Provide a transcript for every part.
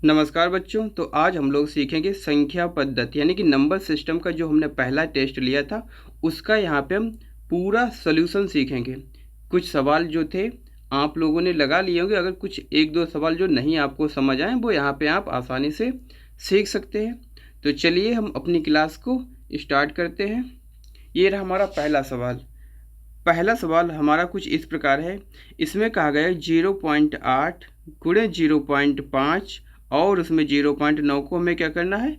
नमस्कार बच्चों। तो आज हम लोग सीखेंगे संख्या पद्धति यानी कि नंबर सिस्टम का जो हमने पहला टेस्ट लिया था उसका यहाँ पे हम पूरा सॉल्यूशन सीखेंगे। कुछ सवाल जो थे आप लोगों ने लगा लिए होंगे, अगर कुछ एक दो सवाल जो नहीं आपको समझ आए वो यहाँ पे आप आसानी से सीख सकते हैं। तो चलिए हम अपनी क्लास को स्टार्ट करते हैं। ये रहा हमारा पहला सवाल। पहला सवाल हमारा कुछ इस प्रकार है। इसमें कहा गया है 0.8 गुणे 0.5 और उसमें 0.9 को हमें क्या करना है,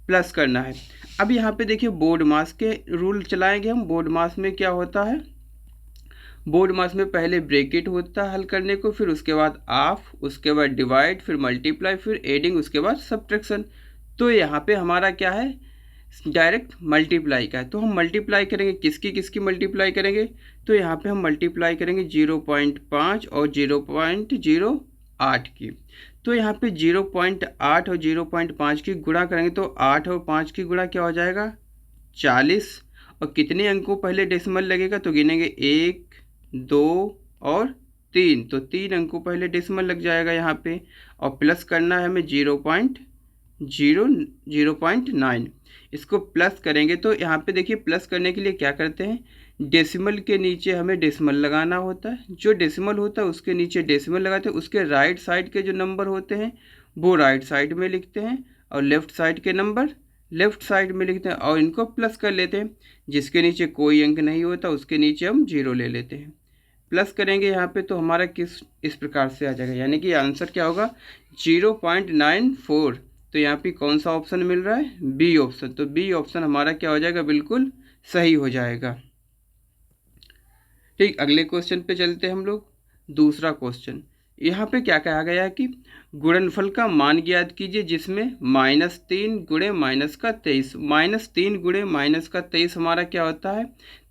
प्लस करना है। अब यहाँ पे देखिए बोर्ड मास के रूल चलाएंगे हम। बोर्ड मास में क्या होता है, बोर्ड मास में पहले ब्रैकेट होता है हल करने को, फिर उसके बाद ऑफ, उसके बाद डिवाइड, फिर मल्टीप्लाई, फिर एडिंग, उसके बाद सब्ट्रैक्शन। तो यहाँ पे हमारा क्या है, डायरेक्ट मल्टीप्लाई का है। तो हम मल्टीप्लाई करेंगे, किसकी किसकी मल्टीप्लाई करेंगे, तो यहाँ पे हम मल्टीप्लाई करेंगे 0.5 और 0.08 की। तो यहाँ पे 0.8 और 0.5 की गुणा करेंगे तो 8 और 5 की गुणा क्या हो जाएगा, 40। और कितने अंकों पहले डेसिमल लगेगा, तो गिनेंगे 1 2 और 3, तो 3 अंकों पहले डेसिमल लग जाएगा यहाँ पे। और प्लस करना है हमें 0.9। इसको प्लस करेंगे तो यहाँ पे देखिए प्लस करने के लिए क्या करते हैं, डेसिमल के नीचे हमें डेसिमल लगाना होता है। जो डेसिमल होता है उसके नीचे डेसिमल लगाते हैं, उसके राइट साइड के जो नंबर होते हैं वो राइट साइड में लिखते हैं और लेफ़्ट साइड के नंबर लेफ़्ट साइड में लिखते हैं और इनको प्लस कर लेते हैं। जिसके नीचे कोई अंक नहीं होता उसके नीचे हम 0 ले लेते हैं। प्लस करेंगे यहाँ पे तो हमारा किस इस प्रकार से आ जाएगा, यानी कि आंसर क्या होगा 0.94। तो यहाँ पे कौन सा ऑप्शन मिल रहा है, बी ऑप्शन। तो बी ऑप्शन हमारा क्या हो जाएगा, बिल्कुल सही हो जाएगा। ठीक, अगले क्वेश्चन पे चलते हैं हम लोग। दूसरा क्वेश्चन, यहाँ पे क्या कहा गया है कि गुणनफल का मान ज्ञात कीजिए जिसमें -3 गुणे -23। -3 गुणे -23 हमारा क्या होता है,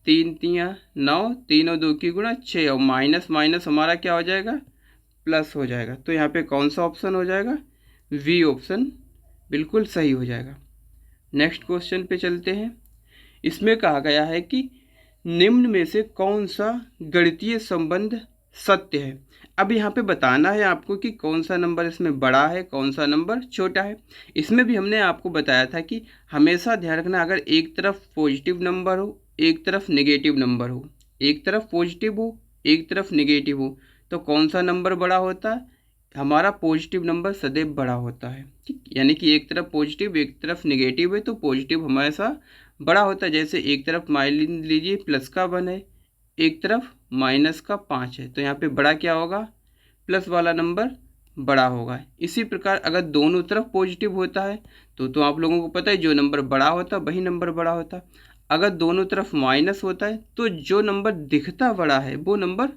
3 3 9, 3 और 2 की गुणा 6 और माइनस माइनस हमारा क्या हो जाएगा, प्लस हो जाएगा। तो यहाँ पे कौन सा ऑप्शन हो जाएगा, वी ऑप्शन बिल्कुल सही हो जाएगा। नेक्स्ट क्वेश्चन पे चलते हैं। इसमें कहा गया है कि निम्न में से कौन सा गणितीय संबंध सत्य है। अब यहाँ पे बताना है आपको कि कौन सा नंबर इसमें बड़ा है, कौन सा नंबर छोटा है। इसमें भी हमने आपको बताया था कि हमेशा ध्यान रखना, अगर एक तरफ पॉजिटिव नंबर हो एक तरफ नेगेटिव नंबर हो, एक तरफ पॉजिटिव हो एक तरफ नेगेटिव हो, तो कौन सा नंबर बड़ा होता है, हमारा पॉजिटिव नंबर सदैव बड़ा होता है। ठीक, यानी कि एक तरफ पॉजिटिव एक तरफ नेगेटिव है तो पॉजिटिव हमेशा बड़ा होता है। जैसे एक तरफ मान लीजिए प्लस का 1 है, एक तरफ माइनस का 5 है, तो यहाँ पे बड़ा क्या होगा, प्लस वाला नंबर बड़ा होगा। इसी प्रकार अगर दोनों तरफ पॉजिटिव होता है तो आप लोगों को पता है जो नंबर बड़ा होता है वही नंबर बड़ा होता है। अगर दोनों तरफ माइनस होता है तो जो नंबर दिखता बड़ा है वो नंबर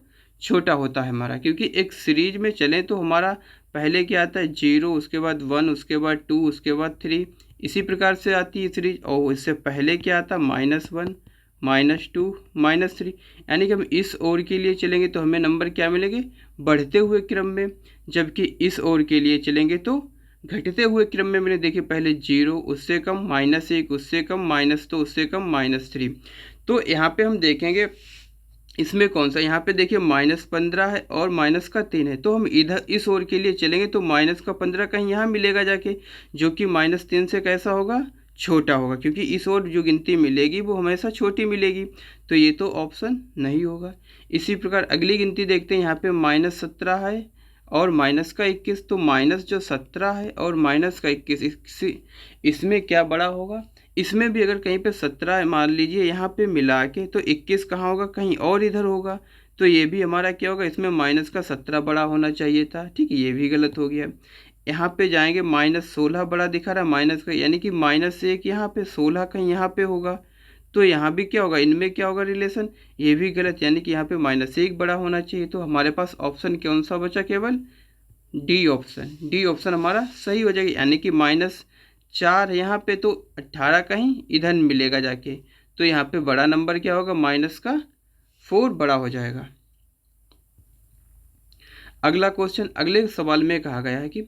छोटा होता है हमारा। क्योंकि एक सीरीज में चलें तो हमारा पहले क्या आता है 0, उसके बाद 1, उसके बाद 2, उसके बाद 3, इसी प्रकार से आती है सीरीज। और इससे पहले क्या आता, -1, -2, -3। यानी कि हम इस ओर के लिए चलेंगे तो हमें नंबर क्या मिलेंगे, बढ़ते हुए क्रम में, जबकि इस ओर के लिए चलेंगे तो घटते हुए क्रम में। मैंने देखिए पहले 0, उससे कम, -1, उससे कम, -2, उससे कम, -3। तो यहाँ पे हम देखेंगे इसमें कौन सा, यहाँ पे देखिए -15 है और माइनस का 3 है, तो हम इधर इस ओर के लिए चलेंगे तो माइनस का 15 कहीं यहाँ मिलेगा जाके, जो कि -3 से कैसा होगा, छोटा होगा। क्योंकि इस ओर जो गिनती मिलेगी वो हमेशा छोटी मिलेगी, तो ये तो ऑप्शन नहीं होगा। इसी प्रकार अगली गिनती देखते हैं। यहाँ पे -17 है और माइनस का 21, तो माइनस जो 17 है और माइनस का 21, इसमें क्या बड़ा होगा, इसमें भी अगर कहीं पे 17 मान लीजिए यहाँ पे मिला के, तो 21 कहाँ होगा, कहीं और इधर होगा। तो ये भी हमारा क्या होगा, इसमें माइनस का 17 बड़ा होना चाहिए था। ठीक है, ये भी गलत हो गया। यहाँ पे जाएंगे -16 बड़ा दिखा रहा है माइनस का, यानी कि -1 यहाँ पे 16 कहीं यहाँ पे होगा। तो यहाँ भी क्या होगा, इनमें क्या होगा रिलेशन, ये भी गलत, यानी कि यहाँ पे -1 बड़ा होना चाहिए। तो हमारे पास ऑप्शन कौन सा बचा, केवल डी ऑप्शन। डी ऑप्शन हमारा सही हो जाएगा। यानी कि -4 यहाँ पे तो 18 कहीं इधर मिलेगा जाके, तो यहाँ पे बड़ा नंबर क्या होगा, -4 बड़ा हो जाएगा। अगला क्वेश्चन, अगले सवाल में कहा गया है कि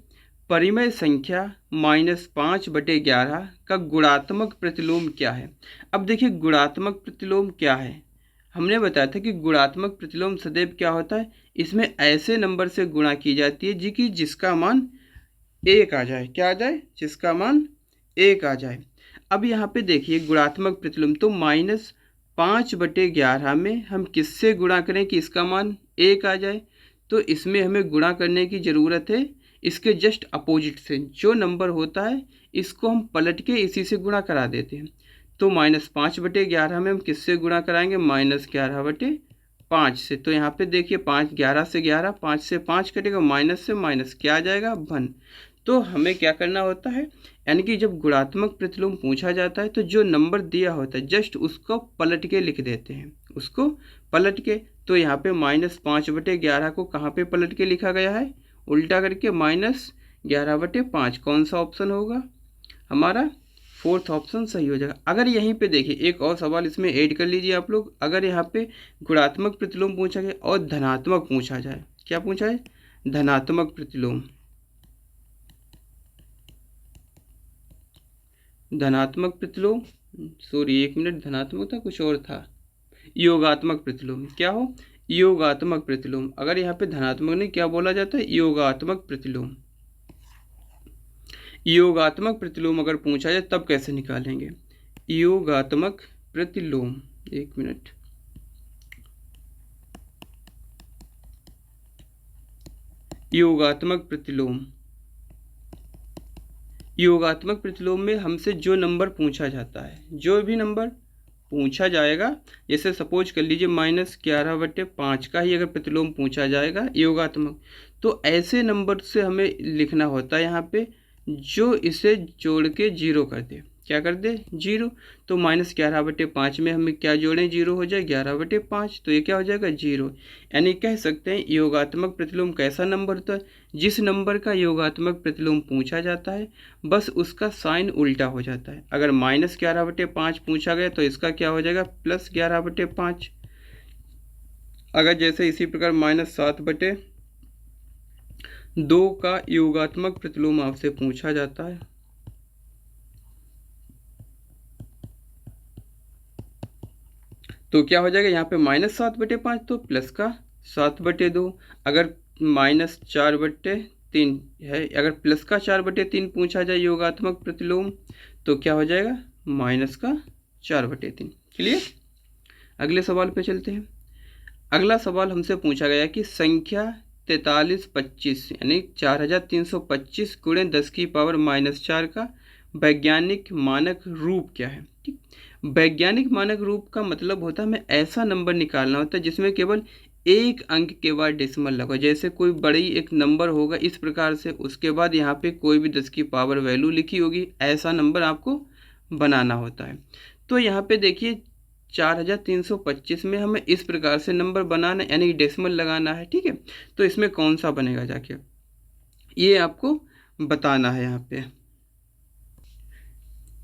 परिमेय संख्या -5/11 का गुणात्मक प्रतिलोम क्या है। अब देखिए गुणात्मक प्रतिलोम क्या है, हमने बताया था कि गुणात्मक प्रतिलोम सदैव क्या होता है, इसमें ऐसे नंबर से गुणा की जाती है जी कि जिसका मान 1 आ जाए, क्या आ जाए, जिसका मान 1 आ जाए। अब यहाँ पे देखिए गुणात्मक प्रतिलोम, तो -5/11 में हम किससे गुणा करें कि इसका मान 1 आ जाए, तो इसमें हमें गुणा करने की ज़रूरत है इसके जस्ट अपोजिट से, जो नंबर होता है इसको हम पलट के इसी से गुणा करा देते हैं। तो -5/11 में हम किससे गुणा कराएंगे, -11/5 से। तो यहाँ पे देखिए 5, 11 से 11, 5 से 5 कटेगा, माइनस से माइनस क्या आ जाएगा, 1। तो हमें क्या करना होता है, यानी कि जब गुणात्मक प्रतिलोम पूछा जाता है तो जो नंबर दिया होता है जस्ट उसको पलट के लिख देते हैं, उसको पलट के। तो यहाँ पे -5/11 को कहाँ पे पलट के लिखा गया है, उल्टा करके, -11/5। कौन सा ऑप्शन होगा हमारा, फोर्थ ऑप्शन सही हो जाएगा। अगर यहीं पे देखिए एक और सवाल इसमें ऐड कर लीजिए आप लोग, अगर यहाँ पे गुणात्मक प्रतिलोम पूछा गया और धनात्मक पूछा जाए, क्या पूछा है, धनात्मक प्रतिलोम, धनात्मक प्रतिलोम, सॉरी 1 मिनट, धनात्मक था कुछ और था, योगात्मक प्रतिलोम, क्या हो, योगात्मक प्रतिलोम। अगर यहाँ पे धनात्मक नहीं, क्या बोला जाता है, योगात्मक प्रतिलोम। योगात्मक प्रतिलोम अगर पूछा जाए तब कैसे निकालेंगे, योगात्मक प्रतिलोम, 1 मिनट, योगात्मक प्रतिलोम, योगात्मक प्रतिलोम में हमसे जो नंबर पूछा जाता है, जो भी नंबर पूछा जाएगा, जैसे सपोज कर लीजिए -11/5 का ही अगर प्रतिलोम पूछा जाएगा योगात्मक, तो ऐसे नंबर से हमें लिखना होता है यहाँ पे जो इसे जोड़ के 0 कर दे, क्या कर दे, 0। तो -11/5 में हमें क्या जोड़ें, 0 हो जाए, 11/5, तो ये क्या हो जाएगा, 0। यानी कह सकते हैं योगात्मक प्रतिलोम कैसा नंबर होता है, जिस नंबर का योगात्मक प्रतिलोम पूछा जाता है बस उसका साइन उल्टा हो जाता है। अगर -11/5 पूछा गया तो इसका क्या हो जाएगा, +11/5। अगर जैसे इसी प्रकार -7/2 का योगात्मक प्रतिलोम आपसे पूछा जाता है, तो क्या हो जाएगा यहाँ पे -7/5, तो प्लस का 7/2। अगर -4/3 है, अगर प्लस का 4/3 पूछा जाए योगात्मक प्रतिलोम, तो क्या हो जाएगा, माइनस का 4/3। क्लियर। अगले सवाल पे चलते हैं। अगला सवाल हमसे पूछा गया कि संख्या 4325 यानी 4325 गुणे 10⁻⁻4 का वैज्ञानिक मानक रूप क्या है। ठीक, वैज्ञानिक मानक रूप का मतलब होता है हमें ऐसा नंबर निकालना होता है जिसमें केवल एक अंक के बाद डेसिमल लगा, जैसे कोई बड़ी एक नंबर होगा इस प्रकार से, उसके बाद यहाँ पे कोई भी 10 वैल्यू लिखी होगी, ऐसा नंबर आपको बनाना होता है। तो यहाँ पे देखिए 4325 में हमें इस प्रकार से नंबर बनाना यानी डेसिमल लगाना है। ठीक है, तो इसमें कौन सा बनेगा जाके, ये आपको बताना है यहाँ पे।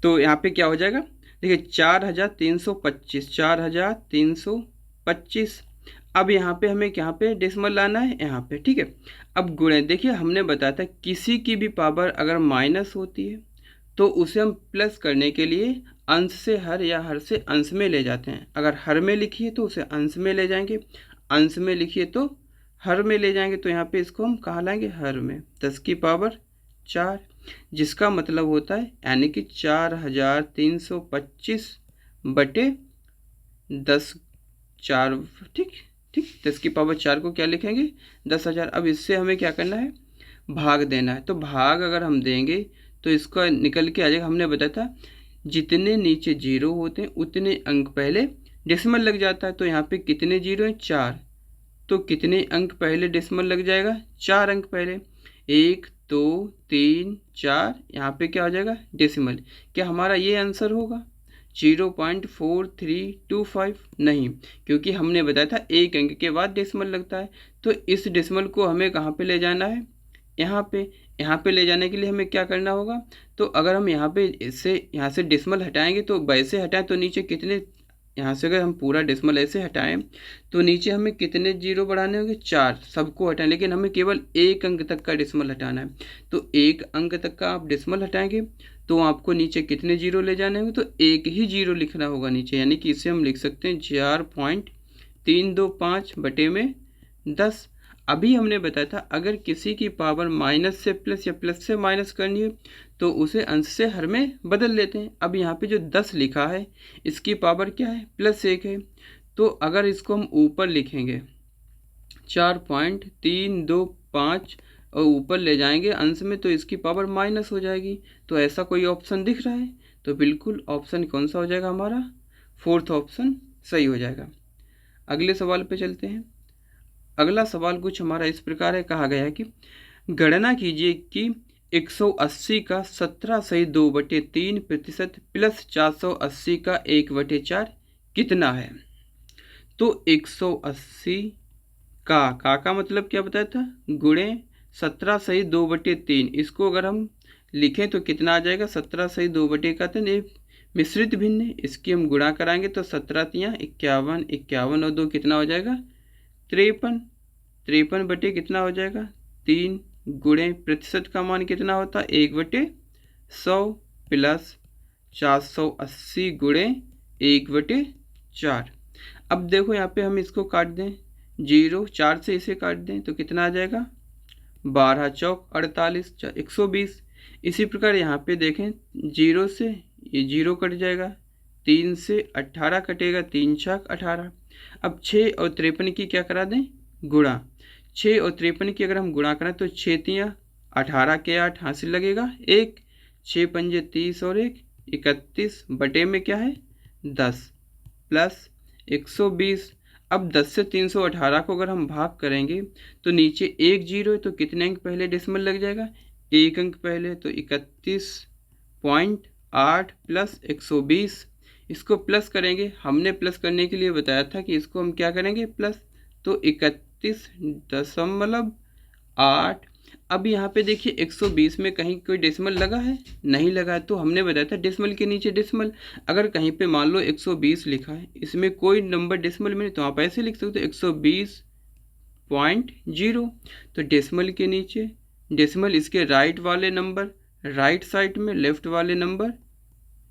तो यहाँ पे क्या हो जाएगा, देखिए 4325, अब यहाँ पे हमें यहाँ पे डेसिमल लाना है यहाँ पे। ठीक है, अब गुणे, देखिए हमने बताया था किसी की भी पावर अगर माइनस होती है तो उसे हम प्लस करने के लिए अंश से हर या हर से अंश में ले जाते हैं। अगर हर में लिखिए तो उसे अंश में ले जाएंगे, अंश में लिखिए तो हर में ले जाएंगे। तो यहाँ पे इसको हम कहाँ लाएंगे, हर में, 10⁻⁴, जिसका मतलब होता है यानी कि 4325/10⁴। ठीक ठीक, 10⁻⁴ को क्या लिखेंगे, 10,000। अब इससे हमें क्या करना है, भाग देना है। तो भाग अगर हम देंगे तो इसका निकल के आ जाएगा, हमने बताया था जितने नीचे 0 होते हैं उतने अंक पहले डेसिमल लग जाता है। तो यहाँ पे कितने 0 हैं, 4, तो कितने अंक पहले डेसिमल लग जाएगा, 4 अंक पहले, 1 2 3 4, यहाँ पे क्या हो जाएगा डेसिमल। क्या हमारा ये आंसर होगा 0.4325? नहीं, क्योंकि हमने बताया था एक अंक के बाद डेसिमल लगता है। तो इस डेसिमल को हमें कहाँ पे ले जाना है, यहाँ पे ले जाने के लिए हमें क्या करना होगा, तो अगर हम यहाँ पे यहाँ से डेसिमल हटाएंगे तो वैसे हटाएं तो नीचे कितने, यहाँ से अगर हम पूरा डेसिमल ऐसे हटाएं तो नीचे हमें कितने 0 बढ़ाने होंगे, 4, सबको हटाएं, लेकिन हमें केवल एक अंक तक का डेसिमल हटाना है। तो एक अंक तक का आप डेसिमल हटाएंगे तो आपको नीचे कितने 0 ले जाने होंगे, तो एक ही 0 लिखना होगा नीचे, यानी कि इसे हम लिख सकते हैं 4.325/10। अभी हमने बताया था अगर किसी की पावर माइनस से प्लस या प्लस से माइनस करनी है तो उसे अंश से हर में बदल लेते हैं। अब यहाँ पे जो 10 लिखा है इसकी पावर क्या है, +1 है। तो अगर इसको हम ऊपर लिखेंगे 4.325 और ऊपर ले जाएंगे अंश में तो इसकी पावर माइनस हो जाएगी। तो ऐसा कोई ऑप्शन दिख रहा है? तो बिल्कुल ऑप्शन कौन सा हो जाएगा हमारा, 4th ऑप्शन सही हो जाएगा। अगले सवाल पे चलते हैं। अगला सवाल कुछ हमारा इस प्रकार है, कहा गया है कि गणना कीजिए कि 180 का 17/2/3% प्लस 480 का 1/4 कितना है। तो 180 का मतलब क्या बताया था, गुणे 17/2/3। इसको अगर हम लिखें तो कितना आ जाएगा, 17/2/3 ये मिश्रित भिन्न है, इसकी हम गुणा कराएंगे तो 17 × 51, 51 और 2 कितना हो जाएगा 53, 53 कितना हो जाएगा 3 गुणे प्रतिशत का मान कितना होता है 1/100 प्लस 480 गुणे 1/4। अब देखो यहाँ पे हम इसको काट दें, 0 4 से इसे काट दें तो कितना आ जाएगा 12 चौक 48 120। इसी प्रकार यहाँ पे देखें 0 से ये 0 कट जाएगा, 3 से 18 कटेगा, 3 छक 18। अब 6 और 53 की क्या करा दें गुणा, 6 और 53 की अगर हम गुणा करें तो 6 × 18 के 8 हासिल लगेगा 1, 6 पंजे 30 और 1 31 बटे में क्या है 10 प्लस 120। अब 10 से 318 को अगर हम भाग करेंगे तो नीचे 1 0 है तो कितने अंक पहले डेसिमल लग जाएगा, 1 अंक पहले, तो 31.8 प्लस 120। इसको प्लस करेंगे, हमने प्लस करने के लिए बताया था कि इसको हम क्या करेंगे प्लस, तो 31.8। अब यहाँ पे देखिए 120 में कहीं कोई डेसिमल लगा है, नहीं लगा है। तो हमने बताया था डेसिमल के नीचे डेसिमल, अगर कहीं पे मान लो 120 लिखा है इसमें कोई नंबर डेसिमल में नहीं तो आप ऐसे लिख सकते हो 120.0। तो डेसिमल के नीचे डेसिमल, इसके राइट वाले नंबर राइट साइड में, लेफ्ट वाले नंबर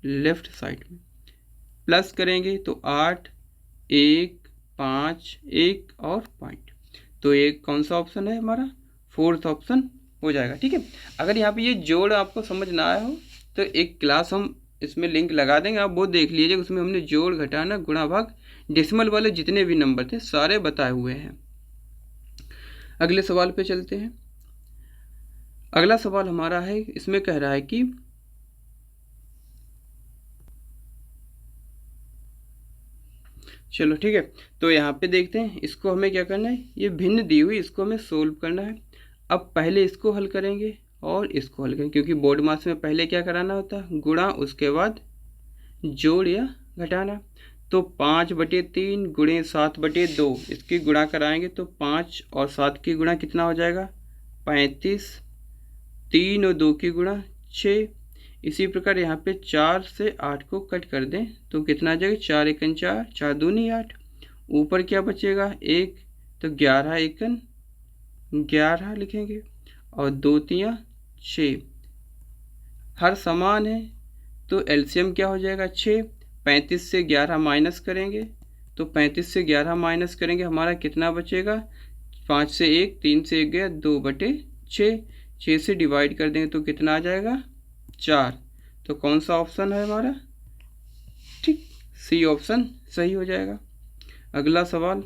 लेफ्ट साइड में, प्लस करेंगे तो 8 1 5 1 और पॉइंट। तो एक कौन सा ऑप्शन है हमारा, 4th ऑप्शन हो जाएगा। ठीक है, अगर यहाँ पे ये जोड़ आपको समझ ना आया हो तो एक क्लास हम इसमें लिंक लगा देंगे, आप वो देख लीजिए, उसमें हमने जोड़ घटाना गुणा भाग डेसिमल वाले जितने भी नंबर थे सारे बताए हुए हैं। अगले सवाल पे चलते हैं। अगला सवाल हमारा है, इसमें कह रहा है कि चलो ठीक है, तो यहाँ पे देखते हैं इसको हमें क्या करना है, ये भिन्न दी हुई इसको हमें सोल्व करना है। अब पहले इसको हल करेंगे और इसको हल करेंगे, क्योंकि बोर्ड मास में पहले क्या कराना होता है गुणा, उसके बाद जोड़ या घटाना। तो 5/3 गुणे 7/2, इसकी गुणा कराएंगे तो 5 और 7 की गुणा कितना हो जाएगा 35, 3 और 2 की गुणा 6। इसी प्रकार यहाँ पे 4 से 8 को कट कर दें तो कितना आ जाएगा 4 × 1 4, 4 दूनी 8, ऊपर क्या बचेगा 1, तो 11 × 1 11 लिखेंगे और 2 × 6, हर समान है तो एलसीएम क्या हो जाएगा 6। 35 से 11 माइनस करेंगे तो 35 से 11 माइनस करेंगे हमारा कितना बचेगा, 5 से 1 3 से 1 गया 2/6, 6 से डिवाइड कर देंगे तो कितना आ जाएगा 4। तो कौन सा ऑप्शन है हमारा, ठीक सी ऑप्शन सही हो जाएगा। अगला सवाल,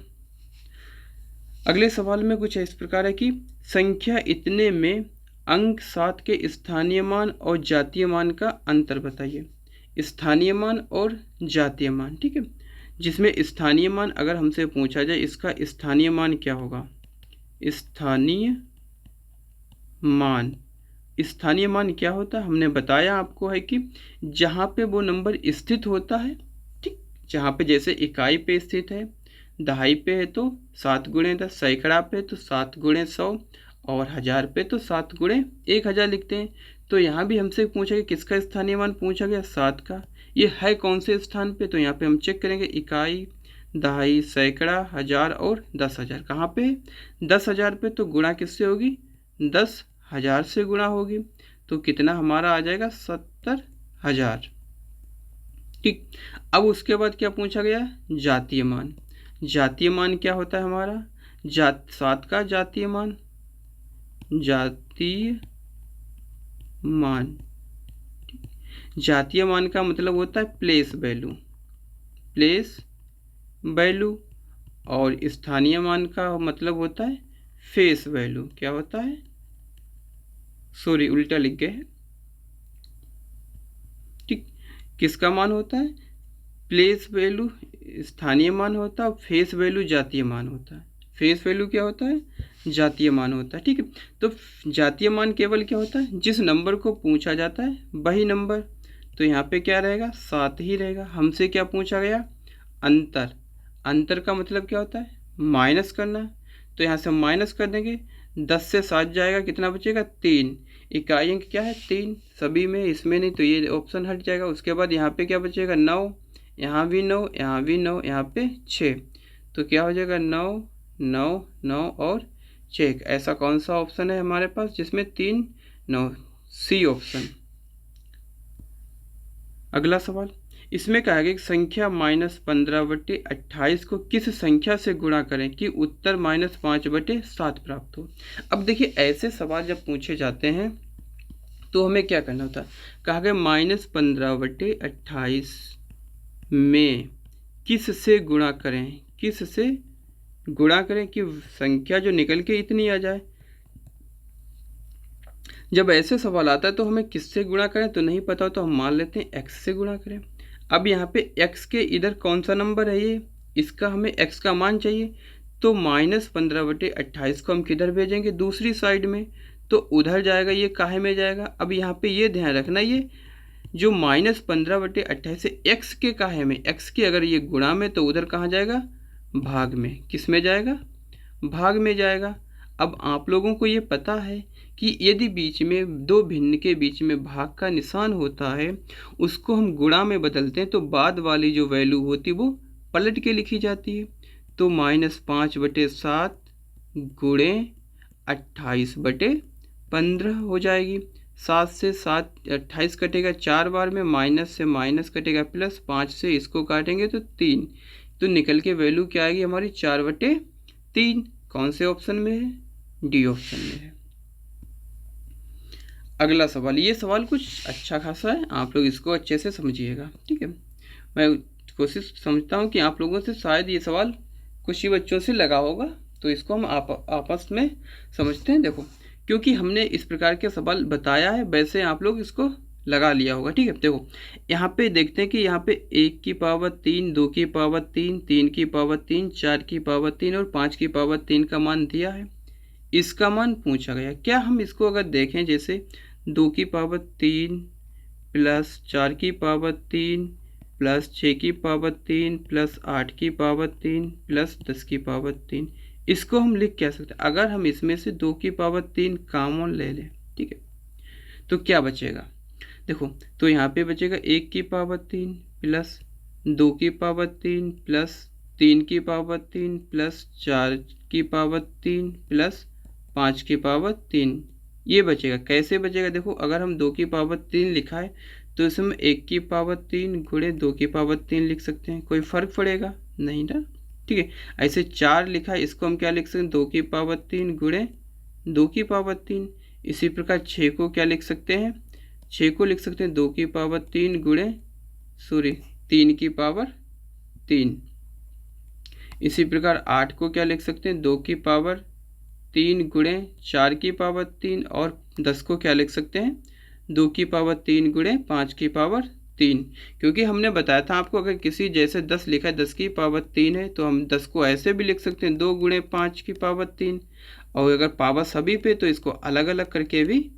अगले सवाल में कुछ इस प्रकार है कि संख्या इतने में अंक 7 के स्थानीय मान और जातीय मान का अंतर बताइए। स्थानीय मान और जातीय मान, ठीक है, जिसमें स्थानीय मान अगर हमसे पूछा जाए इसका स्थानीय मान क्या होगा, स्थानीय मान, स्थानीय मान क्या होता है हमने बताया आपको है कि जहाँ पे वो नंबर स्थित होता है, ठीक, जहाँ पे जैसे इकाई पे स्थित है, दहाई पे है तो 7 × 10, सैकड़ा पे तो 7 × 100 और 1000 पे तो 7 × 1000 लिखते हैं। तो यहाँ भी हमसे पूछा कि किसका स्थानीय मान पूछा गया 7 का, ये है कौन से स्थान पे, तो यहाँ पे हम चेक करेंगे इकाई, दहाई, सैकड़ा, 1000 और 10,000 कहाँ पे, 10,000 पे तो गुणा किससे होगी 10,000 से गुणा होगी तो कितना हमारा आ जाएगा 70,000। ठीक, अब उसके बाद क्या पूछा गया जातीय मान। जातीय मान क्या होता है हमारा, सात का जातीय मान, जातीय मान। जातीय मान का मतलब होता है प्लेस वैल्यू, प्लेस वैल्यू। और स्थानीय मान का मतलब होता है फेस वैल्यू। क्या होता है, सॉरी उल्टा लिख गए हैं। ठीक, किसका मान होता है, प्लेस वैल्यू स्थानीय मान होता है, फेस वैल्यू जातीय मान होता है। फेस वैल्यू क्या होता है, जातीय मान होता है। ठीक है, तो जातीय मान केवल क्या होता है, जिस नंबर को पूछा जाता है वही नंबर। तो यहाँ पे क्या रहेगा, 7 ही रहेगा। हमसे क्या पूछा गया, अंतर। अंतर का मतलब क्या होता है, माइनस करना। तो यहाँ से माइनस कर देंगे, 10 से 7 जाएगा, कितना बचेगा, 3। इकाई अंक क्या है, 3 सभी में, इसमें नहीं, तो ये ऑप्शन हट जाएगा। उसके बाद यहाँ पे क्या बचेगा, 9, यहाँ भी 9, यहाँ भी 9, यहाँ पे 6। तो क्या हो जाएगा, 9 9 9 और 6। ऐसा कौन सा ऑप्शन है हमारे पास जिसमें 3 9, सी ऑप्शन। अगला सवाल, इसमें कहा गया कि संख्या -15/28 को किस संख्या से गुणा करें कि उत्तर -5/7 प्राप्त हो। अब देखिए, ऐसे सवाल जब पूछे जाते हैं तो हमें क्या करना होता है, कहा गया -15/28 में किस से गुणा करें, किस से गुणा करें कि संख्या जो निकल के इतनी आ जाए। जब ऐसे सवाल आता है तो हमें किससे गुणा करें तो नहीं पता हो, तो हम मान लेते हैं x से गुणा करें। अब यहाँ पे x के इधर कौन सा नंबर है, ये इसका हमें x का मान चाहिए। तो -15/28 को हम किधर भेजेंगे, दूसरी साइड में, तो उधर जाएगा, ये काहे में जाएगा। अब यहाँ पे ये ध्यान रखना, ये जो -15/28 से x के काहे में, x के अगर ये गुणा में तो उधर कहाँ जाएगा, भाग में। किस में जाएगा, भाग में जाएगा। अब आप लोगों को ये पता है कि यदि बीच में दो भिन्न के बीच में भाग का निशान होता है, उसको हम गुणा में बदलते हैं तो बाद वाली जो वैल्यू होती है वो पलट के लिखी जाती है। तो -5/7 गुणे 28/15 हो जाएगी। 7 से 7 28 कटेगा 4 बार में, माइनस से माइनस कटेगा प्लस, 5 से इसको काटेंगे तो 3। तो निकल के वैल्यू क्या आएगी हमारी, 4/3। कौन से ऑप्शन में है, डी ऑप्शन में है। अगला सवाल, ये सवाल कुछ अच्छा खासा है, आप लोग इसको अच्छे से समझिएगा। ठीक है, मैं कोशिश समझता हूँ कि आप लोगों से शायद ये सवाल कुछ ही बच्चों से लगा होगा, तो इसको हम आपस में समझते हैं। देखो, क्योंकि हमने इस प्रकार के सवाल बताया है, वैसे आप लोग इसको लगा लिया होगा। ठीक है, देखो यहाँ पे देखते हैं कि यहाँ पे 1 की पावर 3, 2 की पावर 3, 3 की पावर 3, 4 की पावर 3 और 5 की पावर 3 का मान दिया है। इसका मान पूछा गया। क्या हम इसको अगर देखें, जैसे 2 की पावर 3 प्लस 4 की पावर 3 प्लस 6 की पावर 3 प्लस 8 की पावर 3 प्लस 10 की पावर 3, इसको हम लिख क्या सकते हैं, अगर हम इसमें से 2 की पावर 3 कॉमन ले लें, ठीक है, तो क्या बचेगा। देखो, तो यहाँ पे बचेगा 1 की पावर 3 प्लस 2 की पावर 3 प्लस 3 की पावर 3 प्लस 4 की पावर 3 प्लस 5 की पावर 3, ये बचेगा। कैसे बचेगा, देखो अगर हम 2 की पावर 3 लिखा है तो इसमें 1 की पावर 3 गुणे 2 की पावर 3 लिख सकते हैं, कोई फर्क पड़ेगा नहीं ना। ठीक है, ऐसे 4 लिखा है, इसको हम क्या लिख सकते हैं, 2 की पावर 3 गुणे 2 की पावर 3। इसी प्रकार 6 को क्या लिख सकते हैं, 6 को लिख सकते हैं 2 की पावर 3 गुणे 3 की पावर 3। इसी प्रकार 8 को क्या लिख सकते हैं, 2 की पावर 3 गुणे 4 की पावर 3। और 10 को क्या लिख सकते हैं, 2 की पावर 3 गुणे 5 की पावर 3। क्योंकि हमने बताया था आपको, अगर किसी जैसे 10 लिखा है 10 की पावर 3 है, तो हम 10 को ऐसे भी लिख सकते हैं 2 गुणे 5 की पावर 3। और अगर पावर सभी पे तो इसको अलग अलग करके भी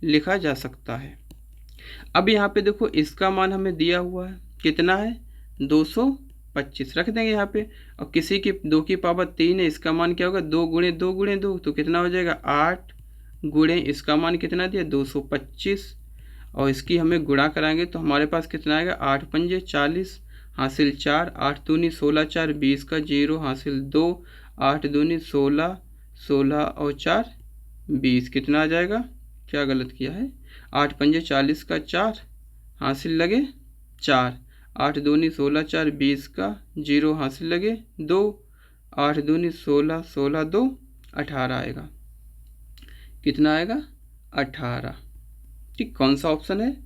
लिखा जा सकता है। अब यहाँ पे देखो, इसका मान हमें दिया हुआ है, कितना है, 225 रख देंगे यहाँ पे। और किसी की 2 की पावर 3 है, इसका मान क्या होगा, 2 गुणे 2 गुणे 2, तो कितना हो जाएगा 8 गुणे इसका मान कितना दिया 225। और इसकी हमें गुणा कराएंगे तो हमारे पास कितना आएगा, 8 पंजे 40 हासिल 4, 8 दूनी 16, 4 20 का 0 हासिल 2, 8 दूनी 16, 16 और 4 20, कितना आ जाएगा, क्या गलत किया है, 8 पंजे 40 का 4 हासिल लगे 4, 8 दूनी 16, 4 20 का 0 हासिल लगे 2, 8 दूनी 16, 16 2 18 आएगा। कितना आएगा? 18। ठीक, कौन सा ऑप्शन है?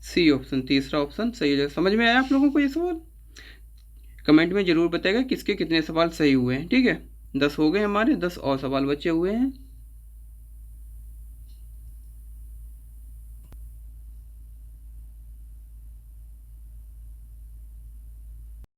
सी ऑप्शन, तीसरा ऑप्शन सही है। समझ में आया आप लोगों को ये सवाल? कमेंट में ज़रूर बताएगा किसके कितने सवाल सही हुए हैं। ठीक है, 10 हो गए हमारे, 10 और सवाल बचे हुए हैं।